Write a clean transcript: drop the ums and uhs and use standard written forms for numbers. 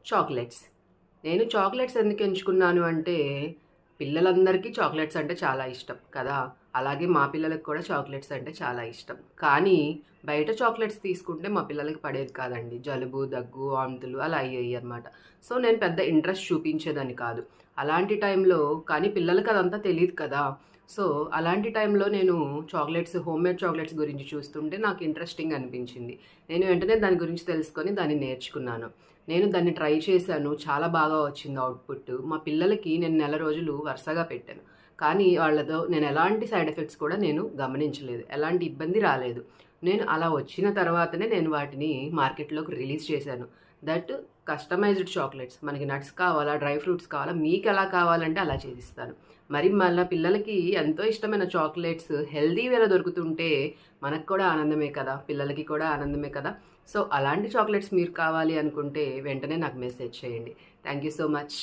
Chocolates. నేను chocolates ఎందుకు ఎంచుకున్నాను అంటే, పిల్లలందరికీ చాక్లెట్స్ అంటే చాలా ఇష్టం కదా! అలాగే మా పిల్లలకి కూడా చాక్లెట్స్ అంటే చాలా ఇష్టం. కానీ బయట చాక్లెట్స్ తీసుకుంటే మా పిల్లలకి పడేది కాదండి. జలుబు, దగ్గు, వాంతులు అలా అయ్యేయన్నమాట. సో, నేను పెద్ద ఇంట్రెస్ట్ చూపించేదాన్ని కాదు. అలాంటి టైంలో కానీ పిల్లలకి అదంతా తెలీదు కదా! సో, అలాంటి టైంలో నేను హోమ్‌మేడ్ చాక్లెట్స్ గురించి చూస్తుంటే నాకు ఇంట్రెస్టింగ్ అనిపించింది. నేను వెంటనే దాని గురించి తెలుసుకొని దాన్ని నేర్చుకున్నాను. నేను దాన్ని ట్రై చేశాను. చాలా బాగా వచ్చింది అవుట్‌పుట్. మా పిల్లలకి నేను నెల రోజులు వరుసగా పెట్టాను. కానీ వాళ్ళతో నేను ఎలాంటి సైడ్ ఎఫెక్ట్స్ కూడా నేను గమనించలేదు. ఎలాంటి ఇబ్బంది రాలేదు. నేను అలా వచ్చిన తర్వాతనే నేను వాటిని మార్కెట్‌లోకి రిలీజ్ చేశాను. That customised chocolates. మనకి నట్స్ కావాలా, డ్రై ఫ్రూట్స్ కావాలా, మీకెలా కావాలంటే అలా చేసిస్తాను. మరి మళ్ళా పిల్లలకి ఎంతో ఇష్టమైన చాక్లెట్స్ హెల్తీ వేలో దొరుకుతుంటే మనకు కూడా ఆనందమే కదా! పిల్లలకి కూడా ఆనందమే కదా! సో, అలాంటి చాక్లెట్స్ మీరు కావాలి అనుకుంటే వెంటనే నాకు మెసేజ్ చేయండి. Thank you so much.